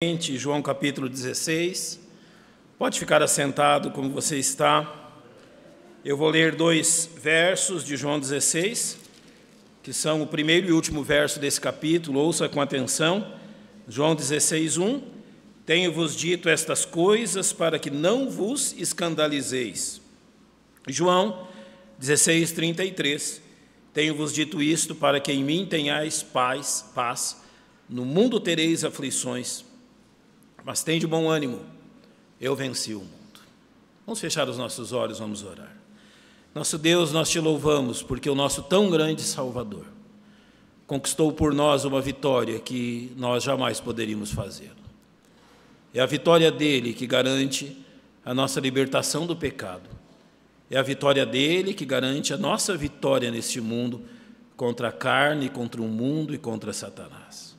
João capítulo 16, pode ficar assentado como você está. Eu vou ler 2 versos de João 16, que são o primeiro e último verso desse capítulo, ouça com atenção. João 16, 1, tenho-vos dito estas coisas para que não vos escandalizeis. João 16, 33, tenho-vos dito isto para que em mim tenhais paz, no mundo tereis aflições, mas tem de bom ânimo, eu venci o mundo. Vamos fechar os nossos olhos, vamos orar. Nosso Deus, nós te louvamos, porque o nosso tão grande Salvador conquistou por nós uma vitória que nós jamais poderíamos fazer. É a vitória dele que garante a nossa libertação do pecado. É a vitória dele que garante a nossa vitória neste mundo contra a carne, contra o mundo e contra Satanás.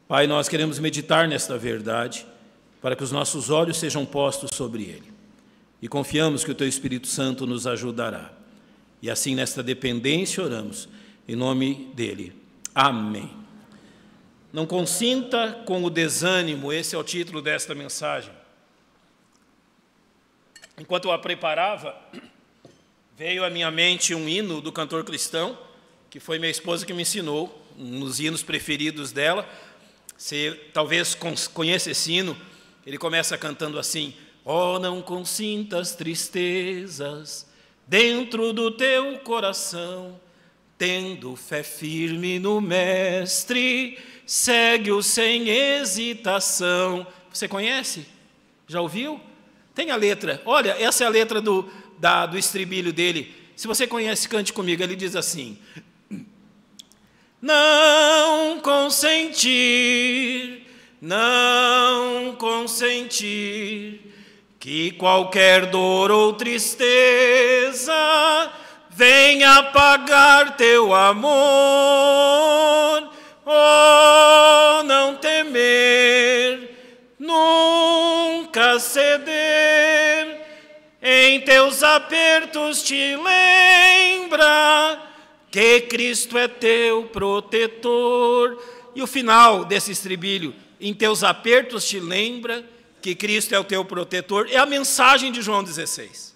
Pai, nós queremos meditar nesta verdade para que os nossos olhos sejam postos sobre ele. E confiamos que o Teu Espírito Santo nos ajudará. E assim, nesta dependência, oramos em nome dele. Amém. Não consinta com o desânimo, esse é o título desta mensagem. Enquanto eu a preparava, veio à minha mente um hino do cantor cristão, que foi minha esposa que me ensinou, um dos hinos preferidos dela. Você talvez conheça esse hino, ele começa cantando assim: oh, não consintas tristezas dentro do teu coração, tendo fé firme no Mestre, segue-o sem hesitação. Você conhece? Já ouviu? Tem a letra, olha, essa é a letra do estribilho dele. Se você conhece, cante comigo. Ele diz assim: não consentir que qualquer dor ou tristeza venha apagar teu amor. Oh, não temer, nunca ceder, em teus apertos te lembra que Cristo é teu protetor. E o final desse estribilho: em teus apertos te lembra que Cristo é o teu protetor. É a mensagem de João 16.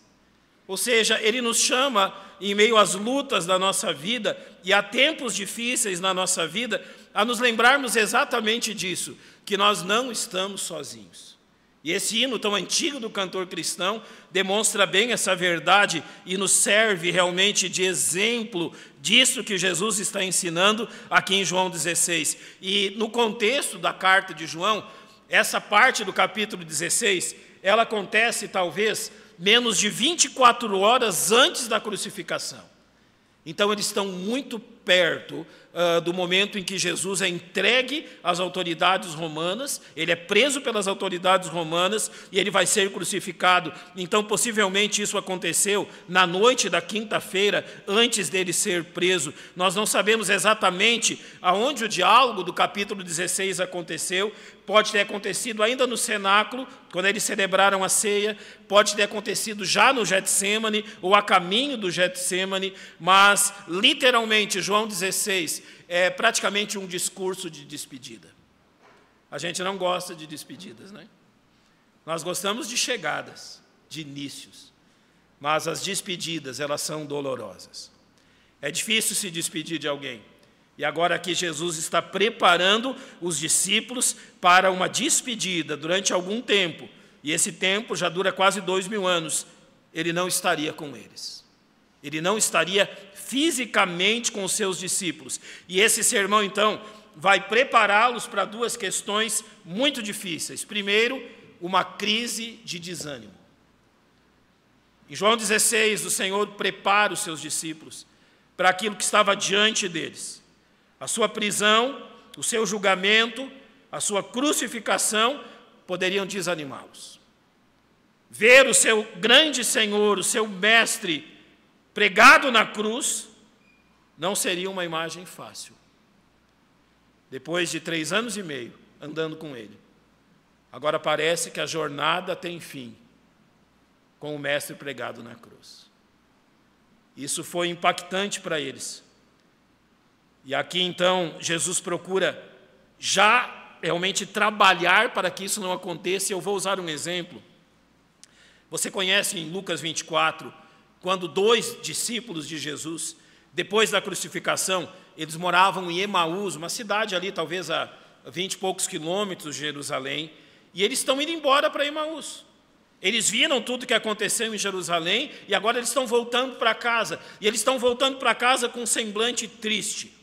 Ou seja, ele nos chama, em meio às lutas da nossa vida, e a tempos difíceis na nossa vida, a nos lembrarmos exatamente disso, que nós não estamos sozinhos. E esse hino tão antigo do cantor cristão demonstra bem essa verdade e nos serve realmente de exemplo disso que Jesus está ensinando aqui em João 16. E no contexto da carta de João, essa parte do capítulo 16, ela acontece talvez menos de 24 horas antes da crucificação. Então eles estão muito perto do momento em que Jesus é entregue às autoridades romanas, ele é preso pelas autoridades romanas e ele vai ser crucificado. Então, possivelmente, isso aconteceu na noite da quinta-feira, antes dele ser preso. Nós não sabemos exatamente aonde o diálogo do capítulo 16 aconteceu. Pode ter acontecido ainda no cenáculo, quando eles celebraram a ceia, pode ter acontecido já no Getsêmani, ou a caminho do Getsêmani, mas, literalmente, João 16 é praticamente um discurso de despedida. A gente não gosta de despedidas, né? Nós gostamos de chegadas, de inícios, mas as despedidas, elas são dolorosas. É difícil se despedir de alguém. E agora aqui Jesus está preparando os discípulos para uma despedida durante algum tempo. E esse tempo já dura quase 2000 anos. Ele não estaria com eles. Ele não estaria fisicamente com os seus discípulos. E esse sermão, então, vai prepará-los para 2 questões muito difíceis. Primeiro, uma crise de desânimo. Em João 16, o Senhor prepara os seus discípulos para aquilo que estava diante deles. A sua prisão, o seu julgamento, a sua crucificação poderiam desanimá-los. Ver o seu grande Senhor, o seu Mestre, pregado na cruz, não seria uma imagem fácil. Depois de 3 anos e meio andando com ele, agora parece que a jornada tem fim, com o Mestre pregado na cruz. Isso foi impactante para eles. E aqui então Jesus procura já realmente trabalhar para que isso não aconteça. Eu vou usar um exemplo. Você conhece em Lucas 24, quando 2 discípulos de Jesus, depois da crucificação, eles moravam em Emaús, uma cidade ali talvez a 20 e poucos quilômetros de Jerusalém, e eles estão indo embora para Emaús. Eles viram tudo que aconteceu em Jerusalém e agora eles estão voltando para casa. E eles estão voltando para casa com um semblante triste.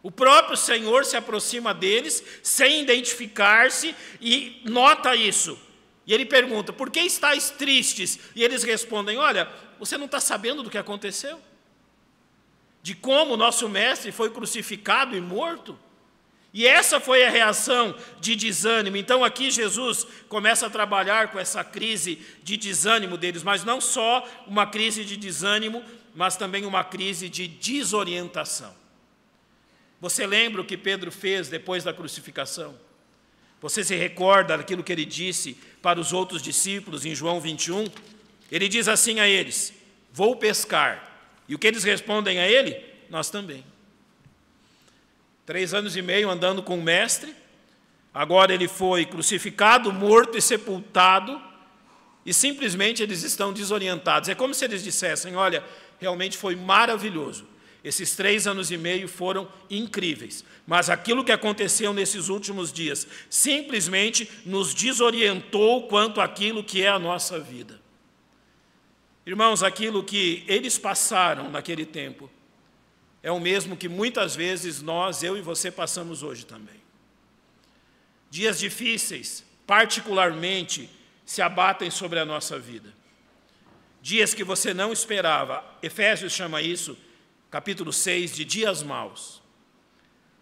O próprio Senhor se aproxima deles sem identificar-se e nota isso. E ele pergunta: por que estáis tristes? E eles respondem: olha, você não está sabendo do que aconteceu? De como o nosso mestre foi crucificado e morto? E essa foi a reação de desânimo. Então aqui Jesus começa a trabalhar com essa crise de desânimo deles, mas não só uma crise de desânimo, mas também uma crise de desorientação. Você lembra o que Pedro fez depois da crucificação? Você se recorda daquilo que ele disse para os outros discípulos em João 21? Ele diz assim a eles: vou pescar. E o que eles respondem a ele? Nós também. 3 anos e meio andando com o mestre, agora ele foi crucificado, morto e sepultado, e simplesmente eles estão desorientados. É como se eles dissessem: olha, realmente foi maravilhoso. Esses 3 anos e meio foram incríveis, mas aquilo que aconteceu nesses últimos dias simplesmente nos desorientou quanto àquilo que é a nossa vida. Irmãos, aquilo que eles passaram naquele tempo é o mesmo que muitas vezes nós, eu e você, passamos hoje também. Dias difíceis, particularmente, se abatem sobre a nossa vida. Dias que você não esperava. Efésios chama isso, capítulo 6, de dias maus.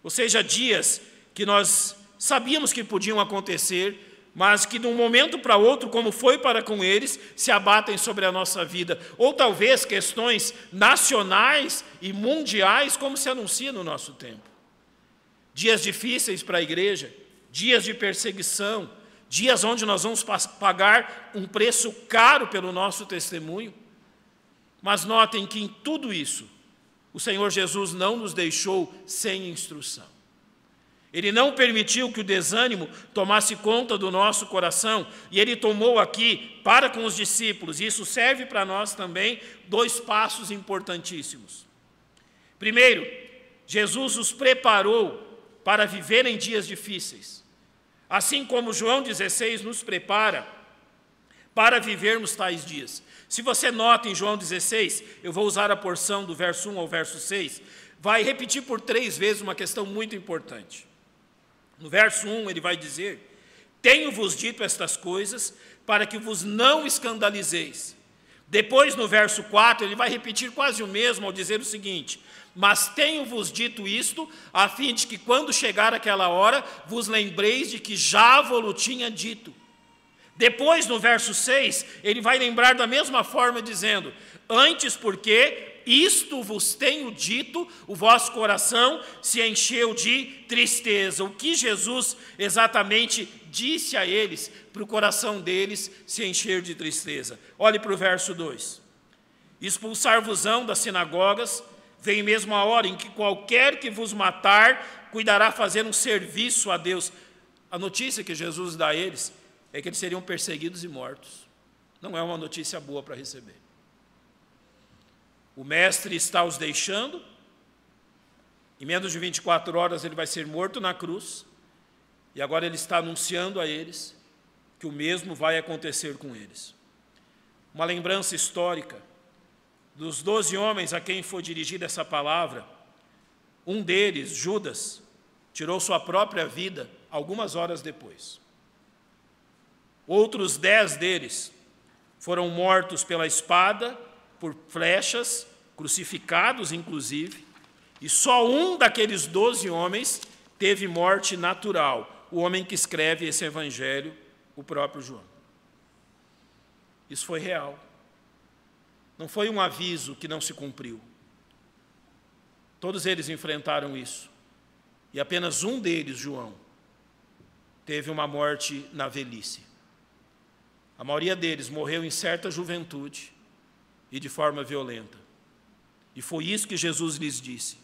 Ou seja, dias que nós sabíamos que podiam acontecer, mas que de um momento para outro, como foi para com eles, se abatem sobre a nossa vida. Ou talvez questões nacionais e mundiais, como se anuncia no nosso tempo. Dias difíceis para a igreja, dias de perseguição, dias onde nós vamos pagar um preço caro pelo nosso testemunho. Mas notem que em tudo isso, o Senhor Jesus não nos deixou sem instrução. Ele não permitiu que o desânimo tomasse conta do nosso coração, e Ele tomou aqui, para com os discípulos, e isso serve para nós também, 2 passos importantíssimos. Primeiro, Jesus os preparou para viver em dias difíceis, assim como João 16 nos prepara para vivermos tais dias. Se você nota em João 16, eu vou usar a porção do verso 1 ao verso 6, vai repetir por 3 vezes uma questão muito importante. No verso 1 ele vai dizer: tenho-vos dito estas coisas para que vos não escandalizeis. Depois no verso 4 ele vai repetir quase o mesmo ao dizer o seguinte: mas tenho-vos dito isto, a fim de que quando chegar aquela hora, vos lembreis de que já vos tinha dito. Depois no verso 6 ele vai lembrar da mesma forma dizendo: antes porque isto vos tenho dito, o vosso coração se encheu de tristeza. O que Jesus exatamente disse a eles, para o coração deles se encher de tristeza? Olhe para o verso 2. Expulsar-vos-ão das sinagogas, vem mesmo a hora em que qualquer que vos matar, cuidará fazer um serviço a Deus. A notícia que Jesus dá a eles é que eles seriam perseguidos e mortos. Não é uma notícia boa para receber. O mestre está os deixando, em menos de 24 horas ele vai ser morto na cruz, e agora ele está anunciando a eles que o mesmo vai acontecer com eles. Uma lembrança histórica dos 12 homens a quem foi dirigida essa palavra, um deles, Judas, tirou sua própria vida algumas horas depois. Outros 10 deles foram mortos pela espada, por flechas, crucificados inclusive, e só um daqueles 12 homens teve morte natural, o homem que escreve esse evangelho, o próprio João. Isso foi real. Não foi um aviso que não se cumpriu. Todos eles enfrentaram isso. E apenas um deles, João, teve uma morte na velhice. A maioria deles morreu em certa juventude e de forma violenta. E foi isso que Jesus lhes disse.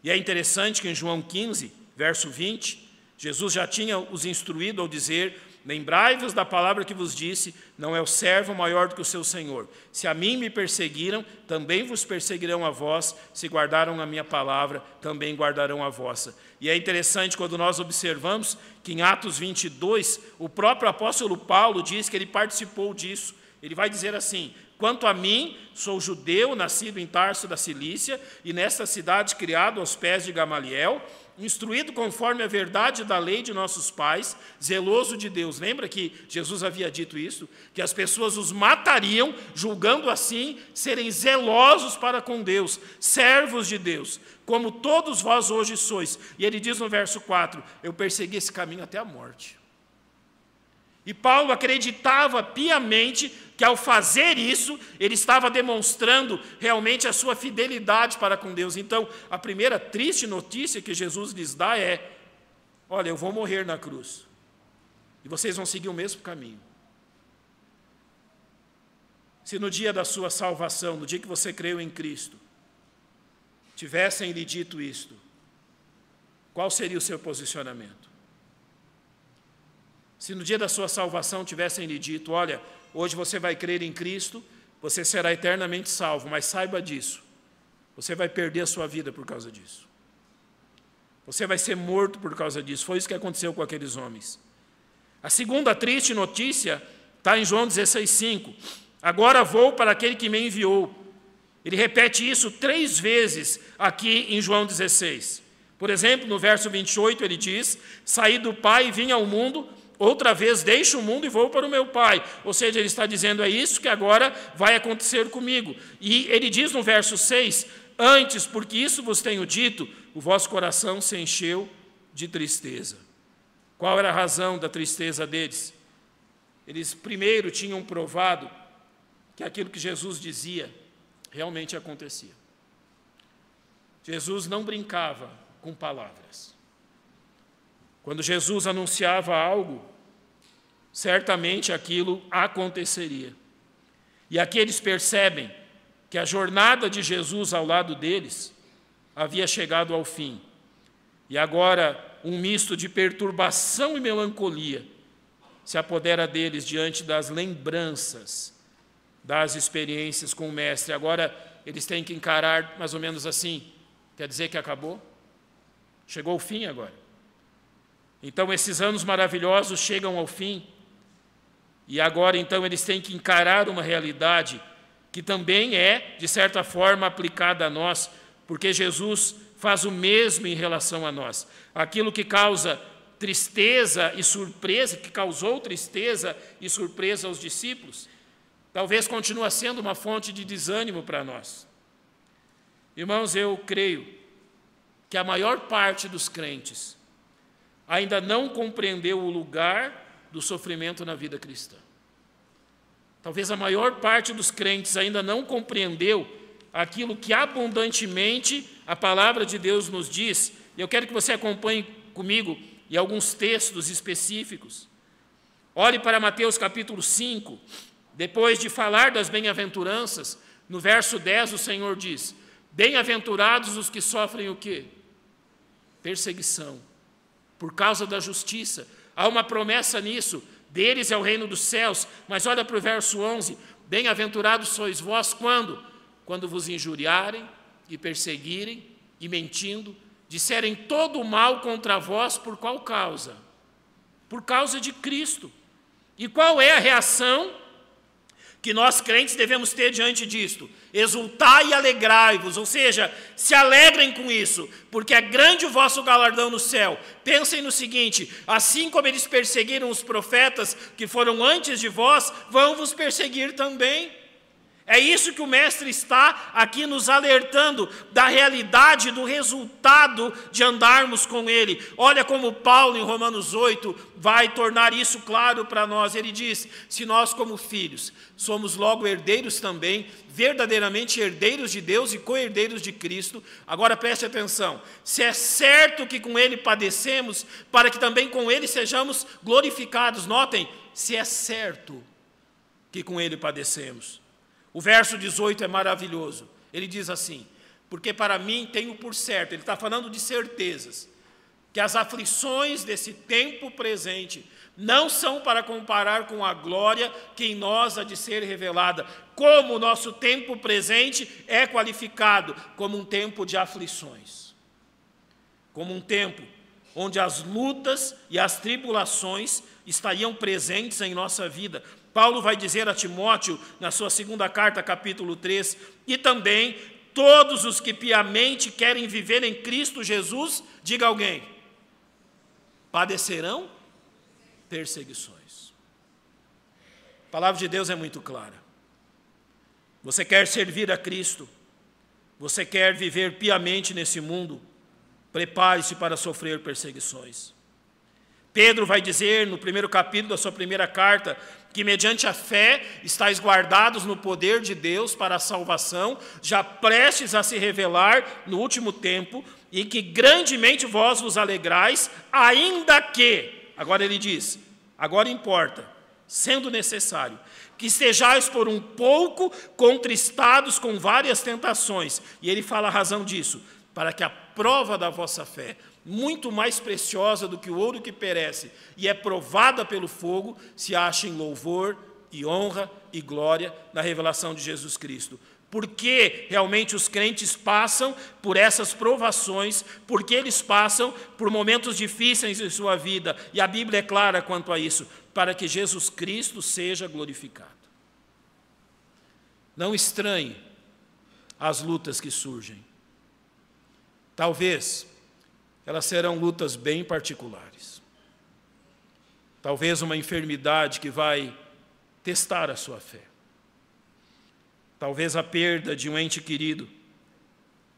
E é interessante que em João 15, verso 20, Jesus já tinha os instruído ao dizer: lembrai-vos da palavra que vos disse, não é o servo maior do que o seu senhor. Se a mim me perseguiram, também vos perseguirão a vós. Se guardaram a minha palavra, também guardarão a vossa. E é interessante quando nós observamos que em Atos 22, o próprio apóstolo Paulo diz que ele participou disso. Ele vai dizer assim: quanto a mim, sou judeu, nascido em Tarso da Cilícia, e nesta cidade criado aos pés de Gamaliel, instruído conforme a verdade da lei de nossos pais, zeloso de Deus. Lembra que Jesus havia dito isso? Que as pessoas os matariam, julgando assim serem zelosos para com Deus, servos de Deus, como todos vós hoje sois. E ele diz no verso 4, eu persegui esse caminho até a morte. E Paulo acreditava piamente que ao fazer isso, ele estava demonstrando realmente a sua fidelidade para com Deus. Então, a primeira triste notícia que Jesus lhes dá é: olha, eu vou morrer na cruz, e vocês vão seguir o mesmo caminho. Se no dia da sua salvação, no dia que você creu em Cristo, tivessem lhe dito isto, qual seria o seu posicionamento? Se no dia da sua salvação tivessem lhe dito: olha, hoje você vai crer em Cristo, você será eternamente salvo, mas saiba disso, você vai perder a sua vida por causa disso. Você vai ser morto por causa disso. Foi isso que aconteceu com aqueles homens. A segunda triste notícia está em João 16,5. Agora vou para aquele que me enviou. Ele repete isso 3 vezes aqui em João 16. Por exemplo, no verso 28 ele diz: saí do Pai e vim ao mundo, outra vez deixo o mundo e vou para o meu Pai. Ou seja, ele está dizendo: é isso que agora vai acontecer comigo. E ele diz no verso 6, antes, porque isso vos tenho dito, o vosso coração se encheu de tristeza. Qual era a razão da tristeza deles? Eles primeiro tinham provado que aquilo que Jesus dizia realmente acontecia. Jesus não brincava com palavras. Quando Jesus anunciava algo, certamente aquilo aconteceria. E aqui eles percebem que a jornada de Jesus ao lado deles havia chegado ao fim. E agora um misto de perturbação e melancolia se apodera deles diante das lembranças das experiências com o Mestre. Agora eles têm que encarar mais ou menos assim: quer dizer que acabou? Chegou o fim agora. Então esses anos maravilhosos chegam ao fim, e agora então eles têm que encarar uma realidade que também é, de certa forma, aplicada a nós, porque Jesus faz o mesmo em relação a nós. Aquilo que causa tristeza e surpresa, que causou tristeza e surpresa aos discípulos, talvez continue sendo uma fonte de desânimo para nós. Irmãos, eu creio que a maior parte dos crentes ainda não compreendeu o lugar do sofrimento na vida cristã. Talvez a maior parte dos crentes ainda não compreendeu aquilo que abundantemente a palavra de Deus nos diz. Eu quero que você acompanhe comigo em alguns textos específicos. Olhe para Mateus capítulo 5, depois de falar das bem-aventuranças, no verso 10 o Senhor diz: bem-aventurados os que sofrem o quê? Perseguição, por causa da justiça. Há uma promessa nisso: deles é o reino dos céus. Mas olha para o verso 11: bem-aventurados sois vós quando? Quando vos injuriarem e perseguirem e mentindo, disserem todo o mal contra vós, por qual causa? Por causa de Cristo. E qual é a reação que nós crentes devemos ter diante disto? Exultai e alegrai-vos, ou seja, se alegrem com isso, porque é grande o vosso galardão no céu. Pensem no seguinte: assim como eles perseguiram os profetas que foram antes de vós, vão vos perseguir também. É isso que o Mestre está aqui nos alertando, da realidade, do resultado de andarmos com Ele. Olha como Paulo, em Romanos 8, vai tornar isso claro para nós. Ele diz: se nós como filhos somos logo herdeiros também, verdadeiramente herdeiros de Deus e co-herdeiros de Cristo. Agora preste atenção: se é certo que com Ele padecemos, para que também com Ele sejamos glorificados. Notem, se é certo que com Ele padecemos. O verso 18 é maravilhoso. Ele diz assim: porque para mim tenho por certo, ele está falando de certezas, que as aflições desse tempo presente não são para comparar com a glória que em nós há de ser revelada. Como o nosso tempo presente é qualificado como um tempo de aflições, como um tempo onde as lutas e as tribulações estariam presentes em nossa vida. Paulo vai dizer a Timóteo, na sua segunda carta, capítulo 3, e também todos os que piamente querem viver em Cristo Jesus, diga alguém, padecerão perseguições. A palavra de Deus é muito clara. Você quer servir a Cristo, você quer viver piamente nesse mundo, prepare-se para sofrer perseguições. Pedro vai dizer no primeiro capítulo da sua primeira carta que mediante a fé estáis guardados no poder de Deus para a salvação, já prestes a se revelar no último tempo, e que grandemente vós vos alegrais, ainda que, agora ele diz, agora importa, sendo necessário, que estejais por um pouco contristados com várias tentações. E ele fala a razão disso, para que a prova da vossa fé, muito mais preciosa do que o ouro que perece e é provada pelo fogo, se ache em louvor e honra e glória na revelação de Jesus Cristo. Porque realmente os crentes passam por essas provações, porque eles passam por momentos difíceis em sua vida, e a Bíblia é clara quanto a isso, para que Jesus Cristo seja glorificado. Não estranhe as lutas que surgem. Talvez elas serão lutas bem particulares. Talvez uma enfermidade que vai testar a sua fé. Talvez a perda de um ente querido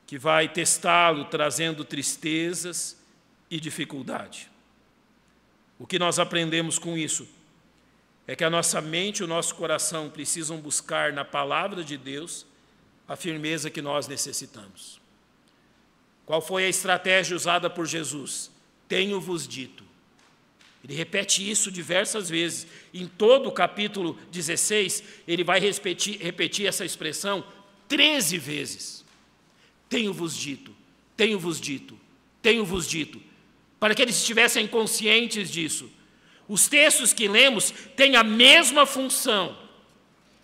que vai testá-lo, trazendo tristezas e dificuldade. O que nós aprendemos com isso é que a nossa mente e o nosso coração precisam buscar na palavra de Deus a firmeza que nós necessitamos. Qual foi a estratégia usada por Jesus? Tenho-vos dito. Ele repete isso diversas vezes. Em todo o capítulo 16, ele vai repetir essa expressão 13 vezes. Tenho-vos dito, tenho-vos dito, tenho-vos dito. Para que eles estivessem conscientes disso. Os textos que lemos têm a mesma função,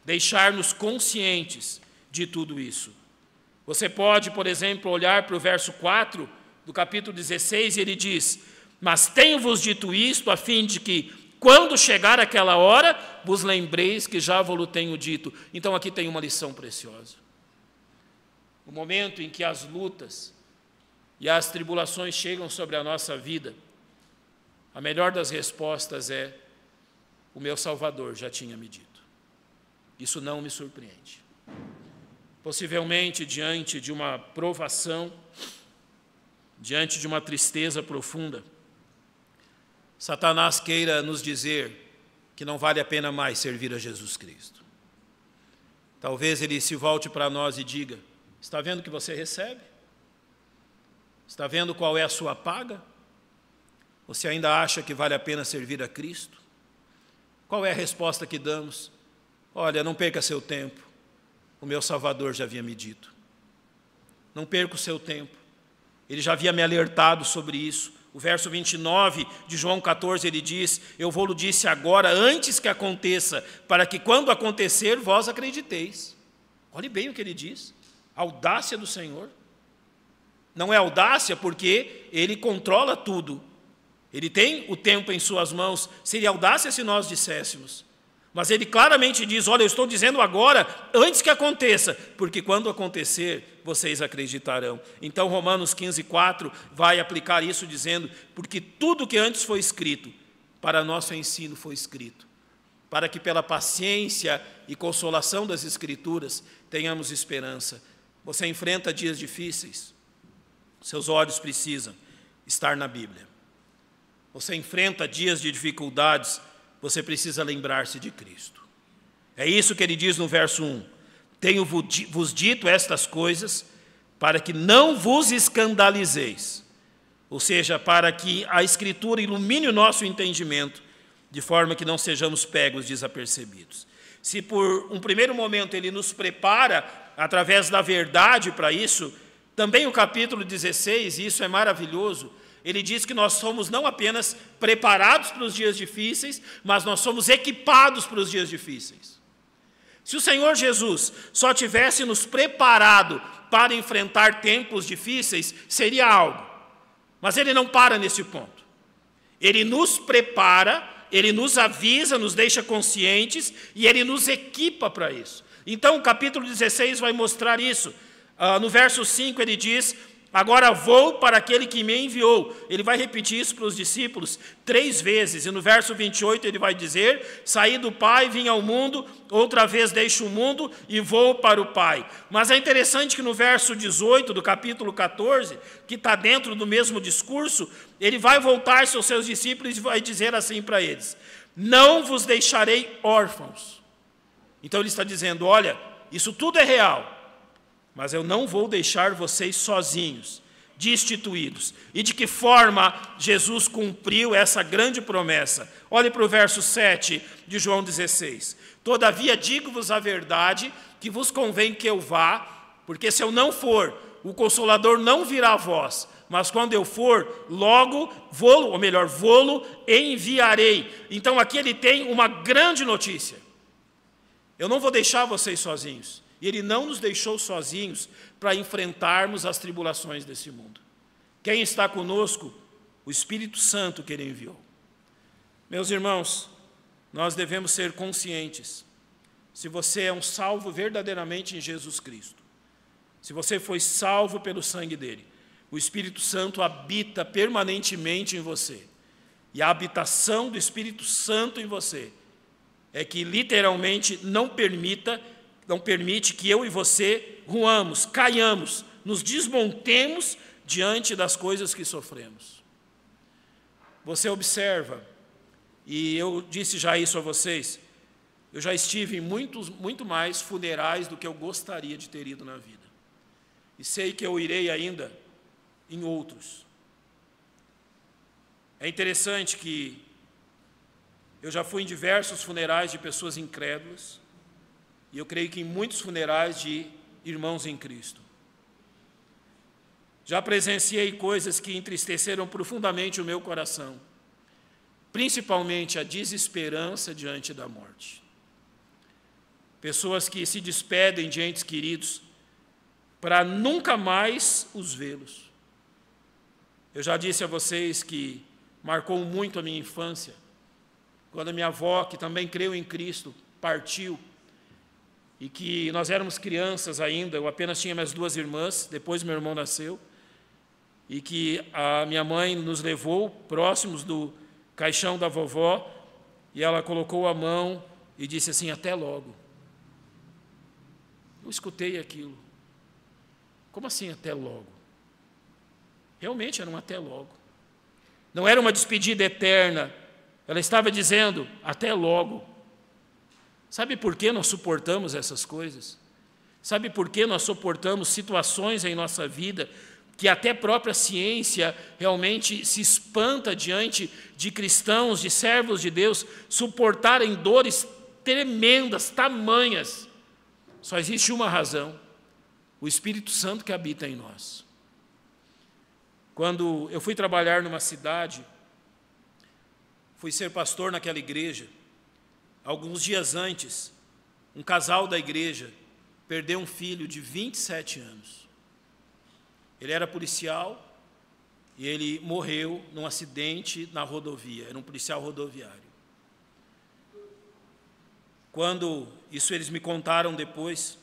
deixar-nos conscientes de tudo isso. Você pode, por exemplo, olhar para o verso 4 do capítulo 16 e ele diz: mas tenho-vos dito isto a fim de que, quando chegar aquela hora, vos lembreis que já vos tenho dito. Então aqui tem uma lição preciosa. No momento em que as lutas e as tribulações chegam sobre a nossa vida, a melhor das respostas é: o meu Salvador já tinha me dito. Isso não me surpreende. Possivelmente, diante de uma provação, diante de uma tristeza profunda, Satanás queira nos dizer que não vale a pena mais servir a Jesus Cristo. Talvez ele se volte para nós e diga: está vendo o que você recebe? Está vendo qual é a sua paga? Você ainda acha que vale a pena servir a Cristo? Qual é a resposta que damos? Olha, não perca seu tempo. O meu Salvador já havia me dito. Não perca o seu tempo. Ele já havia me alertado sobre isso. O verso 29 de João 14, ele diz: eu vou-lo disse agora, antes que aconteça, para que quando acontecer, vós acrediteis. Olhe bem o que ele diz. A audácia do Senhor. Não é audácia porque ele controla tudo. Ele tem o tempo em suas mãos. Seria audácia se nós disséssemos. Mas ele claramente diz: olha, eu estou dizendo agora, antes que aconteça, porque quando acontecer, vocês acreditarão. Então, Romanos 15:4 vai aplicar isso dizendo: porque tudo que antes foi escrito, para nosso ensino foi escrito, para que pela paciência e consolação das Escrituras tenhamos esperança. Você enfrenta dias difíceis, seus olhos precisam estar na Bíblia. Você enfrenta dias de dificuldades, você precisa lembrar-se de Cristo. É isso que ele diz no verso 1. Tenho-vos dito estas coisas para que não vos escandalizeis. Ou seja, para que a Escritura ilumine o nosso entendimento, de forma que não sejamos pegos desapercebidos. Se por um primeiro momento ele nos prepara, através da verdade para isso, também o capítulo 16, e isso é maravilhoso, ele diz que nós somos não apenas preparados para os dias difíceis, mas nós somos equipados para os dias difíceis. Se o Senhor Jesus só tivesse nos preparado para enfrentar tempos difíceis, seria algo. Mas ele não para nesse ponto. Ele nos prepara, ele nos avisa, nos deixa conscientes e ele nos equipa para isso. Então, o capítulo 16 vai mostrar isso. No verso 5 ele diz: agora vou para aquele que me enviou. Ele vai repetir isso para os discípulos 3 vezes. E no verso 28 ele vai dizer: saí do Pai, vim ao mundo, outra vez deixo o mundo e vou para o Pai. Mas é interessante que no verso 18 do capítulo 14, que está dentro do mesmo discurso, ele vai voltar-se aos seus discípulos e vai dizer assim para eles: não vos deixarei órfãos. Então ele está dizendo: olha, isso tudo é real, mas eu não vou deixar vocês sozinhos, destituídos. E de que forma Jesus cumpriu essa grande promessa? Olhe para o verso 7 de João 16. Todavia digo-vos a verdade, que vos convém que eu vá, porque se eu não for, o Consolador não virá a vós, mas quando eu for, logo vou-lo enviarei. Então aqui ele tem uma grande notícia: eu não vou deixar vocês sozinhos. E ele não nos deixou sozinhos para enfrentarmos as tribulações desse mundo. Quem está conosco? O Espírito Santo que ele enviou. Meus irmãos, nós devemos ser conscientes. Se você é um salvo verdadeiramente em Jesus Cristo, se você foi salvo pelo sangue dele, o Espírito Santo habita permanentemente em você. E a habitação do Espírito Santo em você é que literalmente não permite que eu e você ruamos, caiamos, nos desmontemos diante das coisas que sofremos. Você observa, e eu disse já isso a vocês, eu já estive em muito mais funerais do que eu gostaria de ter ido na vida. E sei que eu irei ainda em outros. É interessante que eu já fui em diversos funerais de pessoas incrédulas, e eu creio que em muitos funerais de irmãos em Cristo. Já presenciei coisas que entristeceram profundamente o meu coração, principalmente a desesperança diante da morte. Pessoas que se despedem de entes queridos para nunca mais os vê-los. Eu já disse a vocês que marcou muito a minha infância, quando a minha avó, que também creu em Cristo, partiu, e que nós éramos crianças ainda, eu apenas tinha minhas 2 irmãs, depois meu irmão nasceu, e que a minha mãe nos levou próximos do caixão da vovó, e ela colocou a mão e disse assim: até logo. Eu escutei aquilo. Como assim até logo? Realmente era um até logo. Não era uma despedida eterna. Ela estava dizendo: até logo. Sabe por que nós suportamos essas coisas? Sabe por que nós suportamos situações em nossa vida que até a própria ciência realmente se espanta diante de cristãos, de servos de Deus, suportarem dores tremendas, tamanhas? Só existe uma razão: o Espírito Santo que habita em nós. Quando eu fui trabalhar numa cidade, fui ser pastor naquela igreja, alguns dias antes, um casal da igreja perdeu um filho de 27 anos. Ele era policial e ele morreu num acidente na rodovia, era um policial rodoviário. Quando, isso eles me contaram depois,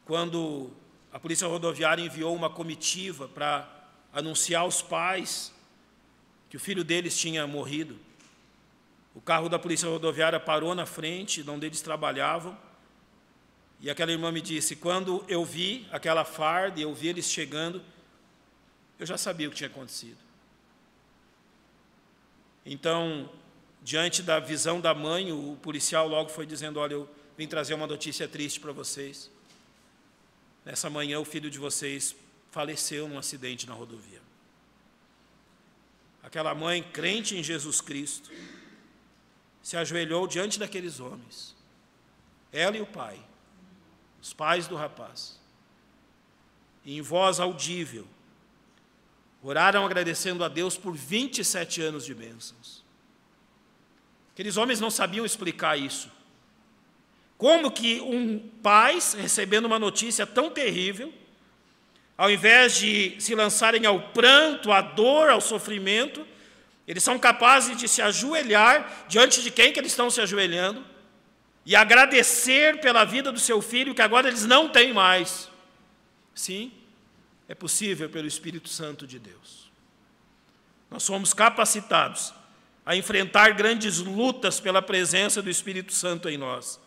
quando a polícia rodoviária enviou uma comitiva para anunciar aos pais que o filho deles tinha morrido, o carro da polícia rodoviária parou na frente de onde eles trabalhavam, e aquela irmã me disse: quando eu vi aquela farda e eu vi eles chegando, eu já sabia o que tinha acontecido. Então, diante da visão da mãe, o policial logo foi dizendo: olha, eu vim trazer uma notícia triste para vocês. Nessa manhã, o filho de vocês faleceu num acidente na rodovia. Aquela mãe, crente em Jesus Cristo, se ajoelhou diante daqueles homens, ela e o pai, os pais do rapaz, e em voz audível, oraram agradecendo a Deus por 27 anos de bênçãos. Aqueles homens não sabiam explicar isso. Como que pais, recebendo uma notícia tão terrível, ao invés de se lançarem ao pranto, à dor, ao sofrimento, eles são capazes de se ajoelhar diante de quem que eles estão se ajoelhando e agradecer pela vida do seu filho, que agora eles não têm mais. Sim, é possível pelo Espírito Santo de Deus. Nós somos capacitados a enfrentar grandes lutas pela presença do Espírito Santo em nós.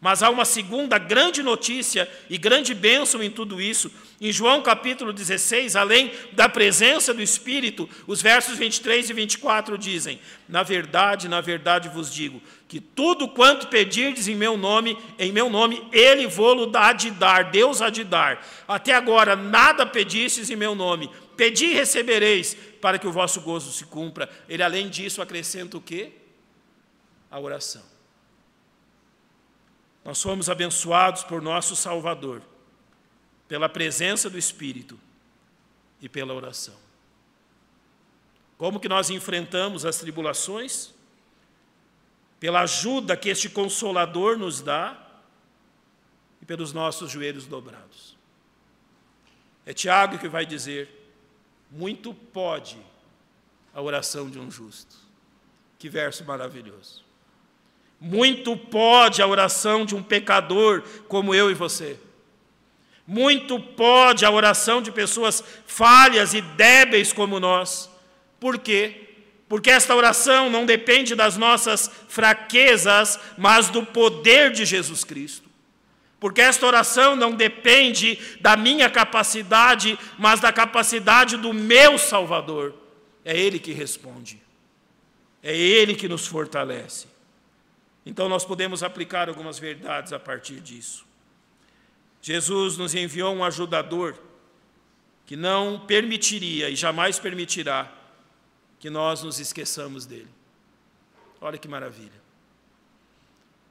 Mas há uma segunda grande notícia e grande bênção em tudo isso. Em João capítulo 16, além da presença do Espírito, os versos 23 e 24 dizem: na verdade vos digo, que tudo quanto pedirdes em meu nome, Ele vô-lo há de dar, Deus há de dar. Até agora nada pedistes em meu nome. Pedi e recebereis, para que o vosso gozo se cumpra. Ele, além disso, acrescenta o quê? A oração. Nós somos abençoados por nosso Salvador, pela presença do Espírito e pela oração. Como que nós enfrentamos as tribulações? Pela ajuda que este Consolador nos dá e pelos nossos joelhos dobrados. É Tiago que vai dizer: muito pode a oração de um justo. Que verso maravilhoso. Muito pode a oração de um pecador como eu e você. Muito pode a oração de pessoas falhas e débeis como nós. Por quê? Porque esta oração não depende das nossas fraquezas, mas do poder de Jesus Cristo. Porque esta oração não depende da minha capacidade, mas da capacidade do meu Salvador. É Ele que responde. É Ele que nos fortalece. Então nós podemos aplicar algumas verdades a partir disso. Jesus nos enviou um ajudador que não permitiria e jamais permitirá que nós nos esqueçamos dele. Olha que maravilha.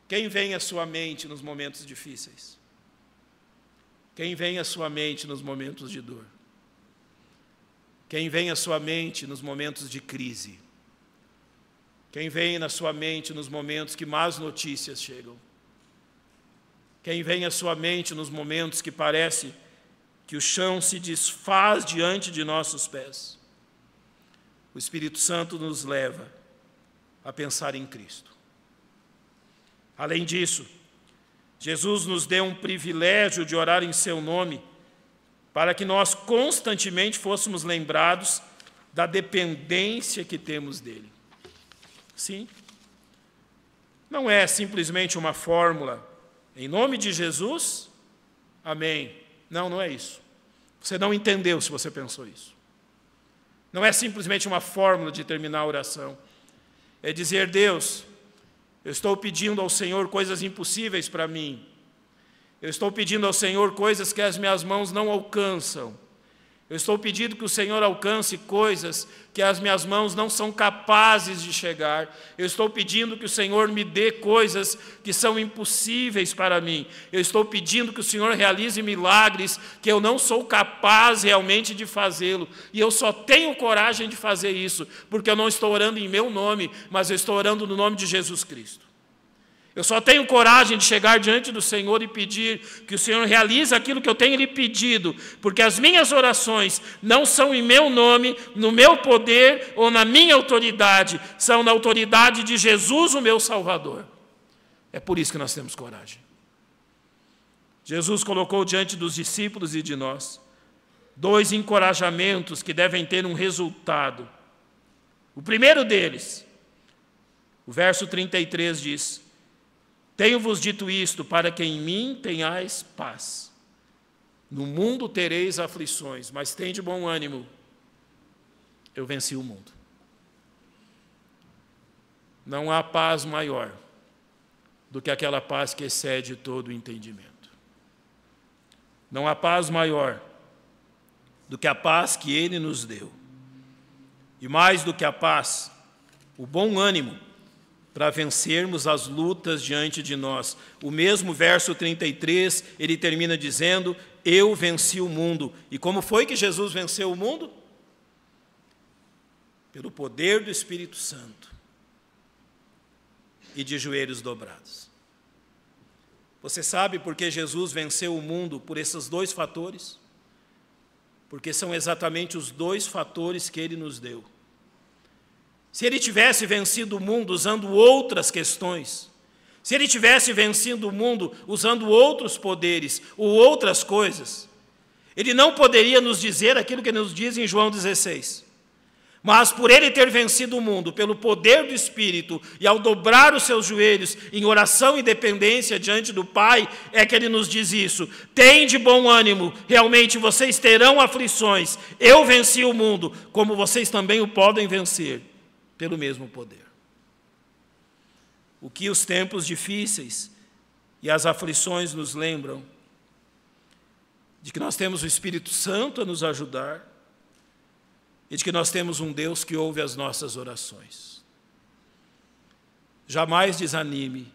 Quem vem à sua mente nos momentos difíceis? Quem vem à sua mente nos momentos de dor? Quem vem à sua mente nos momentos de crise? Quem vem na sua mente nos momentos que más notícias chegam? Quem vem à sua mente nos momentos que parece que o chão se desfaz diante de nossos pés? O Espírito Santo nos leva a pensar em Cristo. Além disso, Jesus nos deu um privilégio de orar em seu nome, para que nós constantemente fôssemos lembrados da dependência que temos dele. Sim, não é simplesmente uma fórmula, em nome de Jesus, amém. Não, não é isso. Você não entendeu se você pensou isso. Não é simplesmente uma fórmula de terminar a oração. É dizer: Deus, eu estou pedindo ao Senhor coisas impossíveis para mim. Eu estou pedindo ao Senhor coisas que as minhas mãos não alcançam. Eu estou pedindo que o Senhor alcance coisas que as minhas mãos não são capazes de chegar. Eu estou pedindo que o Senhor me dê coisas que são impossíveis para mim. Eu estou pedindo que o Senhor realize milagres que eu não sou capaz realmente de fazê-lo. E eu só tenho coragem de fazer isso, porque eu não estou orando em meu nome, mas eu estou orando no nome de Jesus Cristo. Eu só tenho coragem de chegar diante do Senhor e pedir que o Senhor realize aquilo que eu tenho lhe pedido, porque as minhas orações não são em meu nome, no meu poder ou na minha autoridade, são na autoridade de Jesus, o meu Salvador. É por isso que nós temos coragem. Jesus colocou diante dos discípulos e de nós 2 encorajamentos que devem ter um resultado. O primeiro deles, o verso 33 diz: tenho-vos dito isto, para que em mim tenhais paz. No mundo tereis aflições, mas tende bom ânimo. Eu venci o mundo. Não há paz maior do que aquela paz que excede todo o entendimento. Não há paz maior do que a paz que Ele nos deu. E mais do que a paz, o bom ânimo para vencermos as lutas diante de nós. O mesmo verso 33, ele termina dizendo: eu venci o mundo. E como foi que Jesus venceu o mundo? pelo poder do Espírito Santo e de joelhos dobrados. Você sabe por que Jesus venceu o mundo por esses dois fatores? Porque são exatamente os dois fatores que ele nos deu. Se ele tivesse vencido o mundo usando outras questões, se ele tivesse vencido o mundo usando outros poderes ou outras coisas, ele não poderia nos dizer aquilo que ele nos diz em João 16. Mas por ele ter vencido o mundo, pelo poder do Espírito, e ao dobrar os seus joelhos em oração e dependência diante do Pai, é que ele nos diz isso. Tende bom ânimo, realmente vocês terão aflições. Eu venci o mundo, como vocês também o podem vencer, pelo mesmo poder. O que os tempos difíceis e as aflições nos lembram? De que nós temos o Espírito Santo a nos ajudar, e de que nós temos um Deus que ouve as nossas orações. Jamais desanime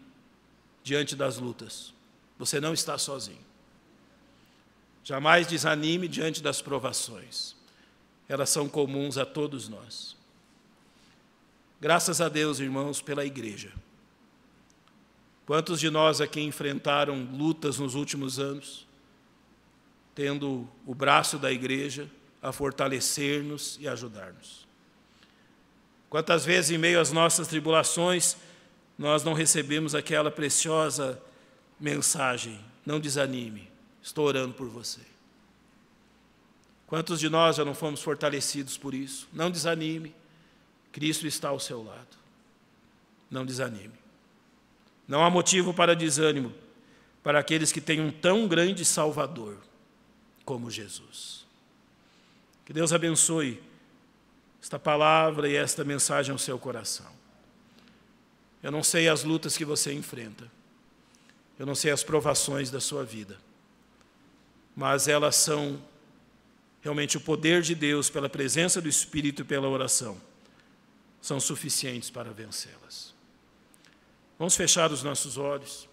diante das lutas. Você não está sozinho. Jamais desanime diante das provações. Elas são comuns a todos nós. Graças a Deus, irmãos, pela igreja. Quantos de nós aqui enfrentaram lutas nos últimos anos, tendo o braço da igreja a fortalecer-nos e ajudar-nos? Quantas vezes, em meio às nossas tribulações, nós não recebemos aquela preciosa mensagem: não desanime, estou orando por você. Quantos de nós já não fomos fortalecidos por isso? Não desanime, Cristo está ao seu lado. Não desanime. Não há motivo para desânimo para aqueles que têm um tão grande Salvador como Jesus. Que Deus abençoe esta palavra e esta mensagem ao seu coração. Eu não sei as lutas que você enfrenta, eu não sei as provações da sua vida, mas elas são realmente o poder de Deus, pela presença do Espírito e pela oração, são suficientes para vencê-las. Vamos fechar os nossos olhos.